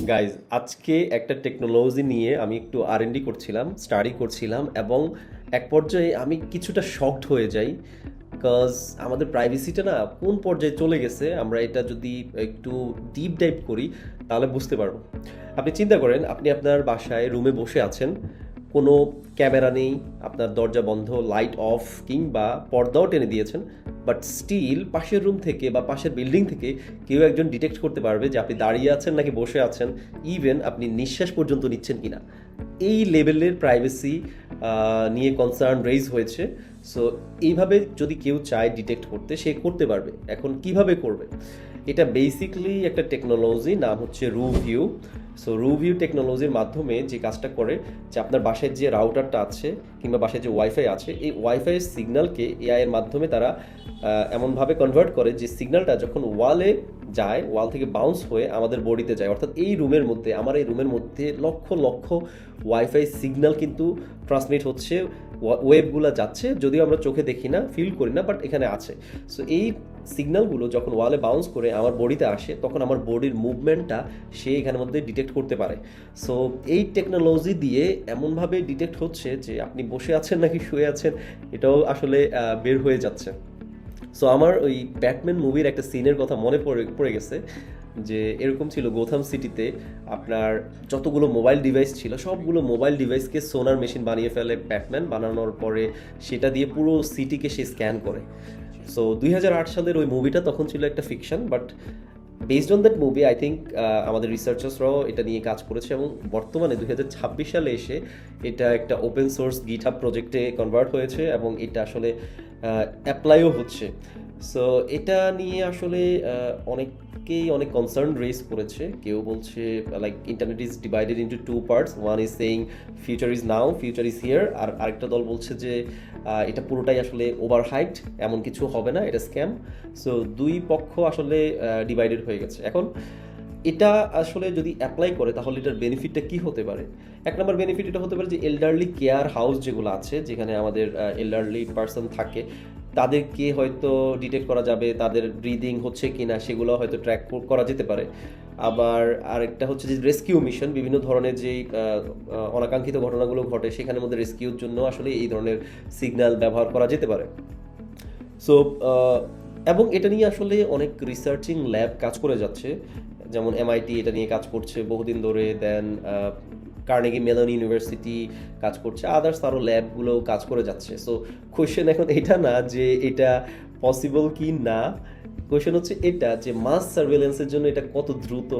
Guys আজকে একটা technology নিয়ে আমি একটু আর&ডি করছিলাম, স্টাডি করছিলাম এবং এক পর্যায়ে আমি কিছুটা শকড হয়ে যাই। বিকজ আমাদের প্রাইভেসিটা না কোন পর্যায়ে চলে গেছে, আমরা এটা যদি একটু ডিপ ডাইভ করি তাহলে বুঝতে পারবো। আপনি চিন্তা করেন, আপনি আপনার বাসায় রুমে বসে আছেন, কোনো ক্যামেরা নেই, আপনার দরজা বন্ধ, লাইট অফ কিংবা পর্দাও টেনে দিয়েছেন, বাট স্টিল পাশের রুম থেকে বা পাশের বিল্ডিং থেকে কেউ একজন ডিটেক্ট করতে পারবে যে আপনি দাঁড়িয়ে আছেন নাকি বসে আছেন, ইভেন আপনি নিঃশ্বাস পর্যন্ত নিচ্ছেন কিনা। এই লেভেলের প্রাইভেসি নিয়ে কনসার্ন রেইজ হয়েছে। সো এইভাবে যদি কেউ চায় ডিটেক্ট করতে, সে করতে পারবে। এখন কিভাবে করবে? এটা বেসিকলি একটা টেকনোলজি, নাম হচ্ছে রুভিউ। সো রুভিউ টেকনোলজির মাধ্যমে যে কাজটা করে, যে আপনার বাসায় যে রাউটারটা আছে কিংবা বাসায় যে ওয়াইফাই আছে, এই ওয়াইফাইয়ের সিগন্যালকে এআই এর মাধ্যমে তারা এমনভাবে কনভার্ট করে যে সিগন্যালটা যখন ওয়ালে যায়, ওয়াল থেকে বাউন্স হয়ে আমাদের বডিতে যায়। অর্থাৎ এই রুমের মধ্যে, আমার এই রুমের মধ্যে লক্ষ লক্ষ ওয়াইফাই সিগন্যাল কিন্তু ট্রান্সমিট হচ্ছে, ওয়েবগুলো যাচ্ছে, যদিও আমরা চোখে দেখি না, ফিল করি না, বাট এখানে আছে। সো এই সিগন্যালগুলো যখন ওয়ালে বাউন্স করে আমার বডিতে আসে, তখন আমার বডির মুভমেন্টটা সে এখানের মধ্যে ডিটেক্ট করতে পারে। সো এই টেকনোলজি দিয়ে এমনভাবে ডিটেক্ট হচ্ছে যে আপনি বসে আছেন নাকি শুয়ে আছেন এটাও আসলে বের হয়ে যাচ্ছে। সো আমার ওই ব্যাটম্যান মুভির একটা সিনের কথা মনে পড়ে গেছে, যে এরকম ছিল গোথাম সিটিতে আপনার যতগুলো মোবাইল ডিভাইস ছিল, সবগুলো মোবাইল ডিভাইসকে সোনার মেশিন বানিয়ে ফেলে ব্যাটম্যান। বানানোর পরে সেটা দিয়ে পুরো সিটিকে সে স্ক্যান করে। সো 2008 সালের ওই মুভিটা তখন ছিল একটা fiction, but based on that movie I think আমাদের রিসার্চার্সরাও এটা নিয়ে কাজ করেছে এবং বর্তমানে 2026 সালে এসে এটা একটা ওপেন সোর্স গিটহাব প্রজেক্টে কনভার্ট হয়েছে এবং এটা আসলে অ্যাপ্লাইও হচ্ছে। সো এটা নিয়ে আসলে অনেকেই অনেক কনসার্ন রেজ করেছে। কেউ বলছে like internet is divided into two parts, one is saying future is now, future is here, আর আরেকটা দল বলছে যে এটা পুরোটাই আসলে ওভার হাইপড, এমন কিছু হবে না, এটা স্ক্যাম। সো দুই পক্ষ আসলে ডিভাইডেড হয়ে গেছে। এখন এটা আসলে যদি অ্যাপ্লাই করে তাহলে এটার বেনিফিটটা কি হতে পারে? এক নম্বর বেনিফিট এটা হতে পারে যে এল্ডারলি কেয়ার হাউস যেগুলো আছে, যেখানে আমাদের এল্ডারলি পার্সন থাকে, তাদেরকে হয়তো ডিটেক্ট করা যাবে, তাদের ব্রিদিং হচ্ছে কি না সেগুলো হয়তো ট্র্যাক করা যেতে পারে। আবার আরেকটা হচ্ছে যে রেস্কিউ মিশন, বিভিন্ন ধরনের যেই অনাকাঙ্ক্ষিত ঘটনাগুলো ঘটে সেখানের মধ্যে রেস্কিউর জন্য আসলে এই ধরনের সিগন্যাল ব্যবহার করা যেতে পারে। সো এবং এটা নিয়ে আসলে অনেক রিসার্চিং ল্যাব কাজ করে যাচ্ছে, যেমন এমআইটি এটা নিয়ে কাজ করছে বহুদিন ধরে, দেন কার্নেগি মেলন ইউনিভার্সিটি কাজ করছে, আদার্স আরও ল্যাবগুলো কাজ করে যাচ্ছে। সো কোয়েশ্চেন এখন এটা না যে এটা পসিবল কি না, কোয়েশ্চেন হচ্ছে এটা যে মাস সার্ভেলেন্সের জন্য এটা কত দ্রুত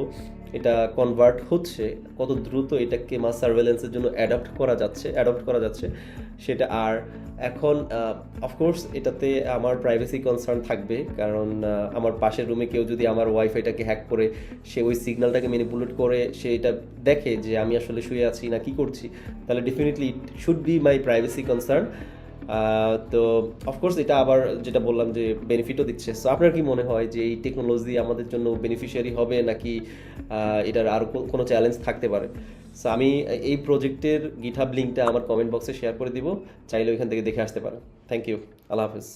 এটা কনভার্ট হচ্ছে, কত দ্রুত এটাকে মাস সার্ভেলেন্সের জন্য অ্যাডপ্ট করা যাচ্ছে সেটা। আর এখন অফকোর্স এটাতে আমার প্রাইভেসি কনসার্ন থাকবে, কারণ আমার পাশের রুমে কেউ যদি আমার ওয়াইফাইটাকে হ্যাক করে সে ওই সিগন্যালটাকে ম্যানিপুলেট করে সে এটা দেখে যে আমি আসলে শুয়ে আছি না কি করছি, তাহলে definitely it should be my privacy concern. তো অফকোর্স এটা আবার যেটা বললাম যে বেনিফিটও দিচ্ছে। সো আপনার কি মনে হয় যে এই টেকনোলজি আমাদের জন্য বেনিফিশিয়ারি হবে, নাকি এটার আরও কোনো চ্যালেঞ্জ থাকতে পারে? সো আমি এই প্রজেক্টের গিটহাব লিঙ্কটা আমার কমেন্ট বক্সে শেয়ার করে দিব, চাইলে ওইখান থেকে দেখে আসতে পারেন। থ্যাংক ইউ, আল্লাহ হাফেজ।